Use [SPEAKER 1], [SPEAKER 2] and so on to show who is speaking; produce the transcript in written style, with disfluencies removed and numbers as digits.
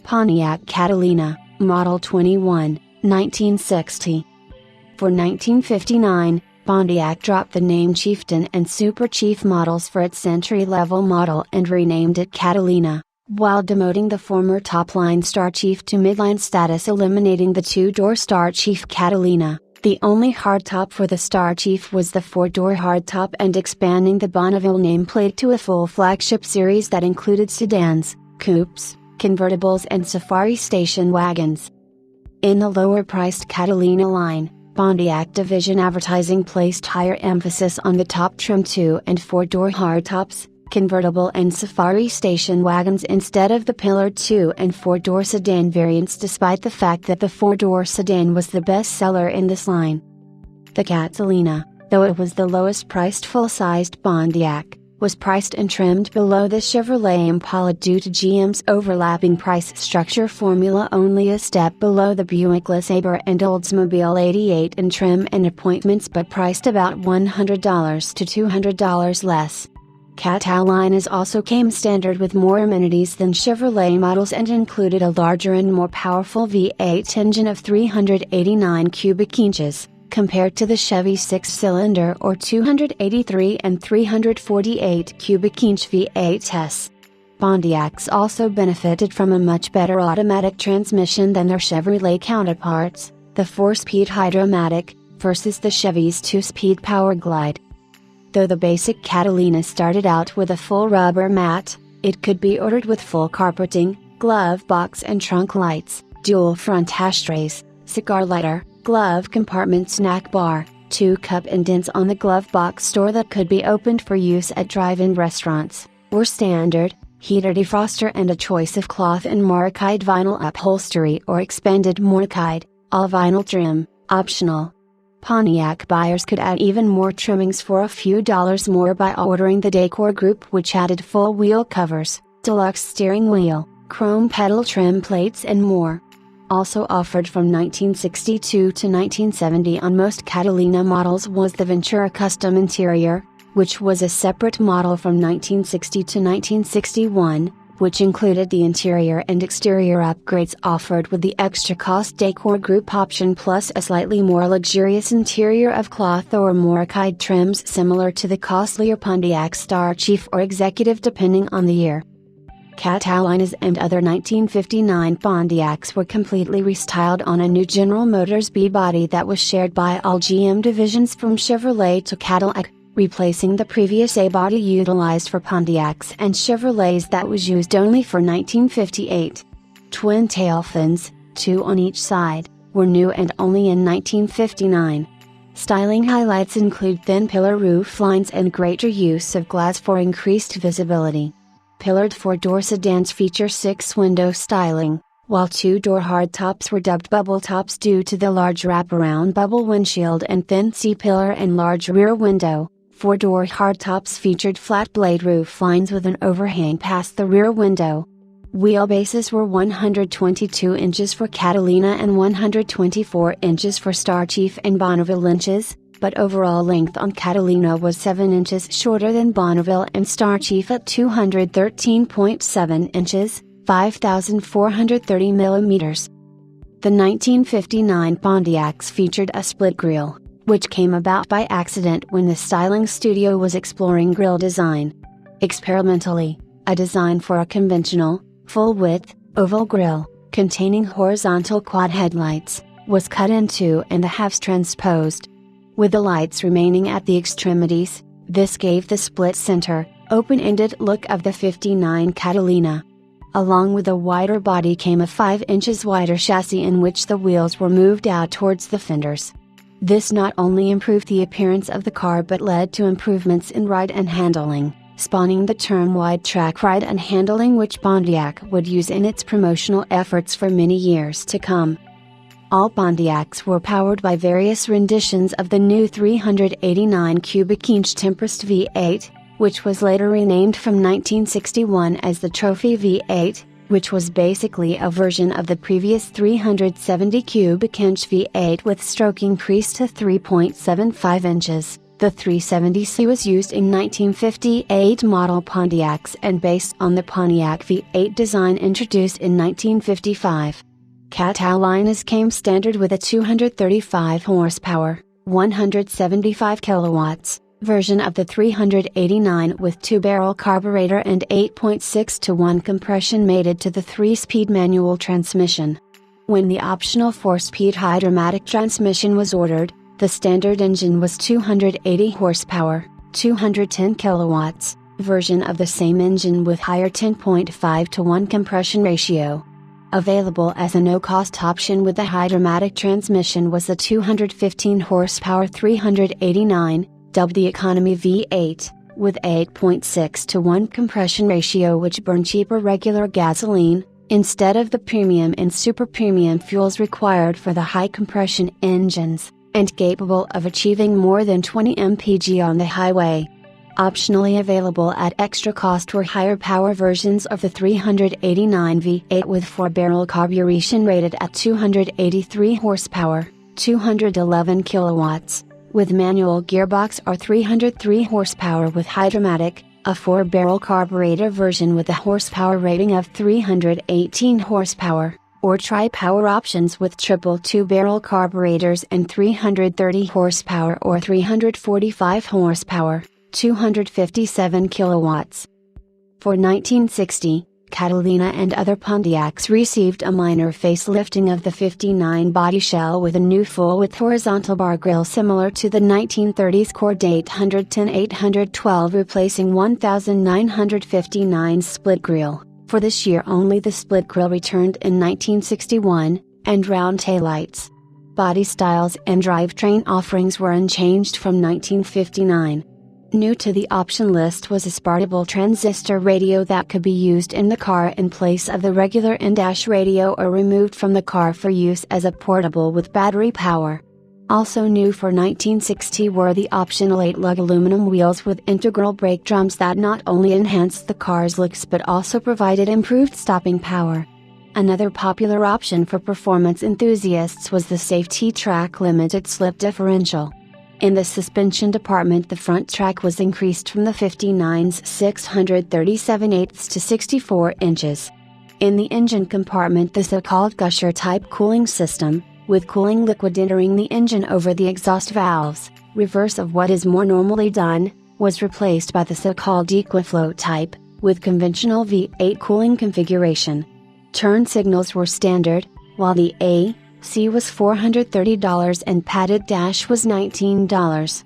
[SPEAKER 1] Pontiac Catalina, Model 21, 1960. For 1959, Pontiac dropped the name Chieftain and Super Chief models for its entry-level model and renamed it Catalina, while demoting the former top-line Star Chief to midline status, eliminating the two-door Star Chief Catalina. The only hardtop for the Star Chief was the four-door hardtop, and expanding the Bonneville nameplate to a full flagship series that included sedans, coupes, convertibles and safari station wagons. In the lower-priced Catalina line, Pontiac division advertising placed higher emphasis on the top trim 2 and 4-door hardtops, convertible and safari station wagons instead of the pillared 2 and 4-door sedan variants, despite the fact that the 4-door sedan was the best seller in this line. The Catalina, though it was the lowest priced full-sized Pontiac, was priced and trimmed below the Chevrolet Impala due to GM's overlapping price structure formula, only a step below the Buick LeSabre and Oldsmobile 88 in trim and appointments, but priced about $100 to $200 less. Catalinas also came standard with more amenities than Chevrolet models and included a larger and more powerful V8 engine of 389 cubic inches, compared to the Chevy 6-cylinder or 283 and 348 cubic inch V8s. Pontiacs also benefited from a much better automatic transmission than their Chevrolet counterparts, the 4-speed Hydra-Matic, versus the Chevy's 2-speed Power Glide. Though the basic Catalina started out with a full rubber mat, it could be ordered with full carpeting, glove box and trunk lights, dual front ashtrays, cigar lighter, glove compartment snack bar, 2-cup indents on the glove box door that could be opened for use at drive-in restaurants, or standard, heater defroster, and a choice of cloth and Morocide vinyl upholstery or expanded Morocide, all vinyl trim, optional. Pontiac buyers could add even more trimmings for a few dollars more by ordering the Decor Group, which added full wheel covers, deluxe steering wheel, chrome pedal trim plates and more. Also offered from 1962 to 1970 on most Catalina models was the Ventura Custom Interior, which was a separate model from 1960 to 1961, which included the interior and exterior upgrades offered with the extra cost Decor Group option, plus a slightly more luxurious interior of cloth or Morocide trims similar to the costlier Pontiac Star Chief or Executive depending on the year. Catalinas and other 1959 Pontiacs were completely restyled on a new General Motors B-body that was shared by all GM divisions from Chevrolet to Cadillac, replacing the previous A-body utilized for Pontiacs and Chevrolets that was used only for 1958. Twin tail fins, 2 on each side, were new and only in 1959. Styling highlights include thin pillar roof lines and greater use of glass for increased visibility. Pillared 4-door sedans feature 6-window styling, while 2-door hardtops were dubbed bubble tops due to the large wraparound bubble windshield and thin C-pillar and large rear window. 4-door hardtops featured flat blade roof lines with an overhang past the rear window. Wheelbases were 122 inches for Catalina and 124 inches for Star Chief and Bonneville inches, but overall length on Catalina was 7 inches shorter than Bonneville and Star Chief at 213.7 inches, 5,430 millimeters. The 1959 Pontiacs featured a split grille, which came about by accident when the styling studio was exploring grille design. Experimentally, a design for a conventional, full-width, oval grille, containing horizontal quad headlights, was cut in two and the halves transposed. With the lights remaining at the extremities, this gave the split center, open-ended look of the 59 Catalina. Along with a wider body came a 5 inches wider chassis in which the wheels were moved out towards the fenders. This not only improved the appearance of the car but led to improvements in ride and handling, spawning the term wide track ride and handling, which Pontiac would use in its promotional efforts for many years to come. All Pontiacs were powered by various renditions of the new 389 cubic inch Tempest V8, which was later renamed from 1961 as the Trophy V8, which was basically a version of the previous 370 cubic inch V8 with stroke increased to 3.75 inches. The 370C was used in 1958 model Pontiacs and based on the Pontiac V8 design introduced in 1955. Catalina's came standard with a 235 horsepower, 175 kilowatts, version of the 389 with 2-barrel carburetor and 8.6:1 compression mated to the 3-speed manual transmission. When the optional 4-speed hydromatic transmission was ordered, the standard engine was 280 horsepower, 210 kilowatts, version of the same engine with higher 10.5:1 compression ratio. Available as a no-cost option with the hydromatic transmission was the 215 horsepower 389, dubbed the Economy V8, with 8.6:1 compression ratio, which burned cheaper regular gasoline, instead of the premium and super premium fuels required for the high compression engines, and capable of achieving more than 20 mpg on the highway. Optionally available at extra cost were higher power versions of the 389 V8 with 4-barrel carburation rated at 283 horsepower, 211 kilowatts, with manual gearbox or 303 horsepower with hydromatic, a 4-barrel carburetor version with a horsepower rating of 318 horsepower, or tri-power options with triple 2-barrel carburetors and 330 horsepower or 345 horsepower, 257 kilowatts. For 1960, Catalina and other Pontiacs received a minor facelifting of the 59 body shell with a new full-width horizontal bar grille similar to the 1930s Cord 810-812, replacing 1959 split grille. For this year only the split grille returned in 1961, and round taillights. Body styles and drivetrain offerings were unchanged from 1959. New to the option list was a portable transistor radio that could be used in the car in place of the regular in-dash radio or removed from the car for use as a portable with battery power. Also new for 1960 were the optional 8-lug aluminum wheels with integral brake drums that not only enhanced the car's looks but also provided improved stopping power. Another popular option for performance enthusiasts was the Safety Track Limited Slip Differential. In the suspension department, the front track was increased from the 59's 637/8 to 64 inches. In the engine compartment, the so-called gusher type cooling system, with cooling liquid entering the engine over the exhaust valves, reverse of what is more normally done, was replaced by the so-called EquiFlow type, with conventional V8 cooling configuration. Turn signals were standard, while the AC was $430 and padded dash was $19.